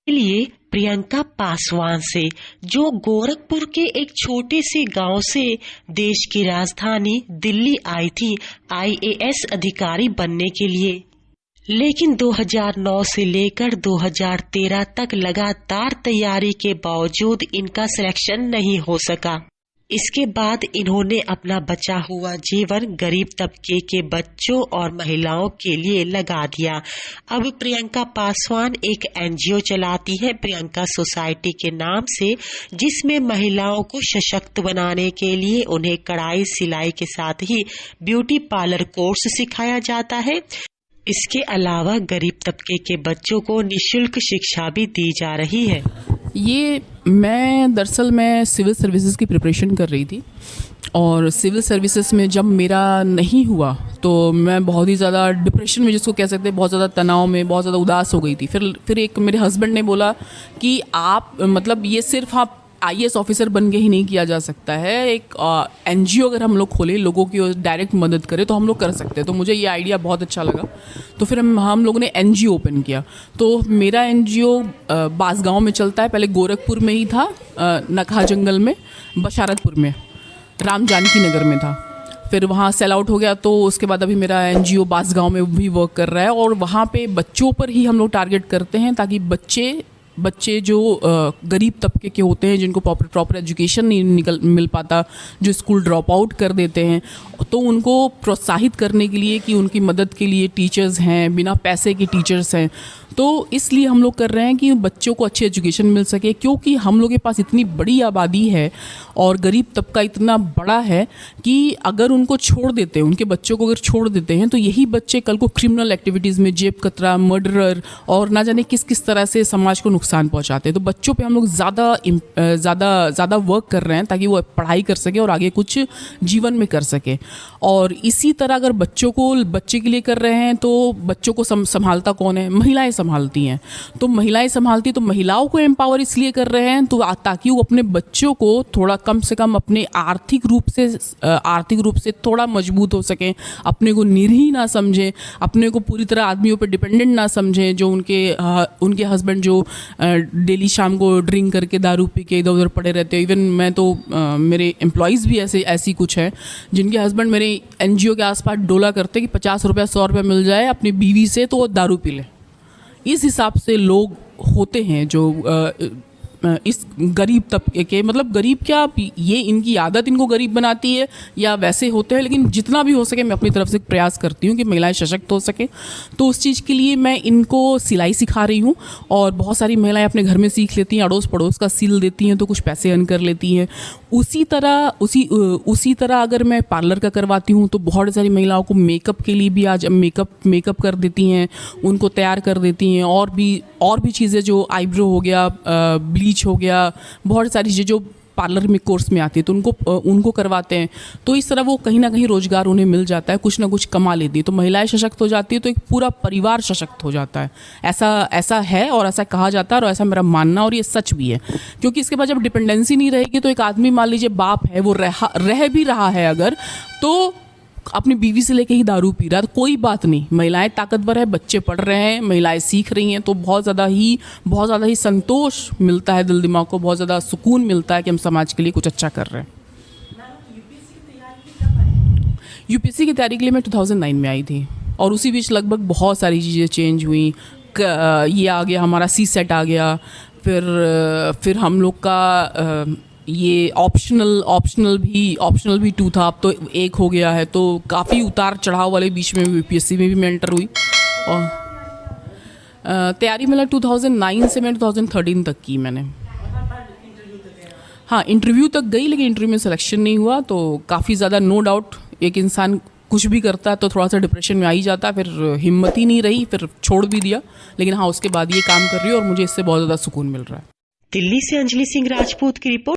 के लिए प्रियंका पासवान से, जो गोरखपुर के एक छोटे से गांव से देश की राजधानी दिल्ली आई थी IAS अधिकारी बनने के लिए। लेकिन 2009 से लेकर 2013 तक लगातार तैयारी के बावजूद इनका सिलेक्शन नहीं हो सका। इसके बाद इन्होंने अपना बचा हुआ जीवन गरीब तबके के बच्चों और महिलाओं के लिए लगा दिया। अब प्रियंका पासवान एक NGO चलाती है, प्रियंका सोसाइटी के नाम से, जिसमें महिलाओं को सशक्त बनाने के लिए उन्हें कढ़ाई सिलाई के साथ ही ब्यूटी पार्लर कोर्स सिखाया जाता है। इसके अलावा गरीब तबके के बच्चों को निःशुल्क शिक्षा भी दी जा रही है। ये दरअसल मैं सिविल सर्विसेज की प्रिपरेशन कर रही थी, और सिविल सर्विसेज में जब मेरा नहीं हुआ तो मैं बहुत ही ज़्यादा डिप्रेशन में, जिसको कह सकते हैं, बहुत ज़्यादा तनाव में, बहुत ज़्यादा उदास हो गई थी। फिर एक मेरे हस्बैंड ने बोला कि आप मतलब ये सिर्फ आप IAS ऑफिसर बन के ही नहीं किया जा सकता है, एक NGO अगर हम लोग खोले, लोगों की डायरेक्ट मदद करें तो हम लोग कर सकते हैं। तो मुझे ये आइडिया बहुत अच्छा लगा, तो फिर हम लोगों ने NGO ओपन किया। तो मेरा NGO बासगांव में चलता है, पहले गोरखपुर में ही था, नकहा जंगल में, बशारतपुर में, राम जानकी नगर में था। फिर वहाँ सेल आउट हो गया, तो उसके बाद अभी मेरा NGO बासगांव में भी वर्क कर रहा है, और वहाँ पे बच्चों पर ही हम लोग टारगेट करते हैं, ताकि बच्चे जो गरीब तबके के होते हैं, जिनको प्रॉपर एजुकेशन नहीं मिल पाता, जो स्कूल ड्रॉप आउट कर देते हैं, तो उनको प्रोत्साहित करने के लिए कि उनकी मदद के लिए टीचर्स हैं, बिना पैसे के टीचर्स हैं। तो इसलिए हम लोग कर रहे हैं कि बच्चों को अच्छी एजुकेशन मिल सके, क्योंकि हम लोग के पास इतनी बड़ी आबादी है और गरीब तबका इतना बड़ा है कि अगर उनको छोड़ देते हैं, उनके बच्चों को अगर छोड़ देते हैं, तो यही बच्चे कल को क्रिमिनल एक्टिविटीज़ में, जेब कतरा, मर्डरर और ना जाने किस किस तरह से समाज को नुकसान पहुंचाते हैं। तो बच्चों पे हम लोग ज़्यादा वर्क कर रहे हैं, ताकि वो पढ़ाई कर सके और आगे कुछ जीवन में कर सके। और इसी तरह अगर बच्चे के लिए कर रहे हैं, तो बच्चों को संभालता कौन है? महिलाएं संभालती हैं। तो महिलाएं संभालती, तो महिलाओं को एम्पावर इसलिए कर रहे हैं तो ताकि वो अपने बच्चों को थोड़ा कम से कम अपने आर्थिक रूप से थोड़ा मजबूत हो सकें, अपने को निरीह ना समझें, अपने को पूरी तरह आदमियों पर डिपेंडेंट ना समझें, जो उनके हस्बैंड जो डेली शाम को ड्रिंक करके, दारू पी के इधर उधर पड़े रहते हैं। इवन मैं तो मेरे एम्प्लॉयज़ भी ऐसी कुछ हैं जिनके हस्बैंड मेरे NGO के आसपास डोला करते कि 50 रुपया 100 रुपया मिल जाए अपनी बीवी से तो वो दारू पी ले। इस हिसाब से लोग होते हैं जो इस गरीब तबके के, मतलब गरीब क्या, ये इनकी आदत इनको गरीब बनाती है या वैसे होते हैं। लेकिन जितना भी हो सके मैं अपनी तरफ से प्रयास करती हूँ कि महिलाएं सशक्त हो सकें। तो उस चीज़ के लिए मैं इनको सिलाई सिखा रही हूँ, और बहुत सारी महिलाएं अपने घर में सीख लेती हैं, अड़ोस पड़ोस का सिल देती हैं, तो कुछ पैसे अर्न कर लेती हैं। उसी तरह अगर मैं पार्लर का करवाती हूँ तो बहुत सारी महिलाओं को मेकअप के लिए भी आज मेकअप कर देती हैं, उनको तैयार कर देती हैं, और भी चीज़ें जो आईब्रो हो गया, ब्लीच हो गया, बहुत सारी चीज़ें जो पार्लर में कोर्स में आती है, तो उनको करवाते हैं। तो इस तरह वो कहीं ना कहीं रोजगार उन्हें मिल जाता है, कुछ ना कुछ कमा लेती है। तो महिलाएं सशक्त हो जाती है तो एक पूरा परिवार सशक्त हो जाता है। ऐसा है और ऐसा कहा जाता है, और ऐसा मेरा मानना, और ये सच भी है। क्योंकि इसके बाद जब डिपेंडेंसी नहीं रहेगी तो एक आदमी, मान लीजिए बाप है, वो रह भी रहा है अगर, तो अपनी बीवी से लेके ही दारू पी रहा है, तो कोई बात नहीं, महिलाएं ताकतवर है, बच्चे पढ़ रहे हैं, महिलाएं सीख रही हैं, तो बहुत ज़्यादा ही संतोष मिलता है, दिल दिमाग को बहुत ज़्यादा सुकून मिलता है कि हम समाज के लिए कुछ अच्छा कर रहे हैं। UPSC की तैयारी के लिए मैं 2009 में आई थी, और उसी बीच लगभग बहुत सारी चीज़ें चेंज हुई। ये आ गया हमारा CSET आ गया, फिर हम लोग का ये ऑप्शनल भी 2 था, अब तो 1 हो गया है। तो काफ़ी उतार चढ़ाव वाले बीच में UPSC में भी मैं एंटर हुई, और तैयारी मतलब 2009 से मैं 2013 तक की मैंने। हाँ, इंटरव्यू तक गई, लेकिन इंटरव्यू में सिलेक्शन नहीं हुआ। तो काफ़ी ज़्यादा, नो डाउट, एक इंसान कुछ भी करता है तो थोड़ा सा डिप्रेशन में आ ही जाता है, फिर हिम्मत ही नहीं रही, फिर छोड़ भी दिया। लेकिन हाँ, उसके बाद ये काम कर रही हूँ और मुझे इससे बहुत ज़्यादा सुकून मिल रहा है। दिल्ली से अंजलि सिंह राजपूत की रिपोर्ट।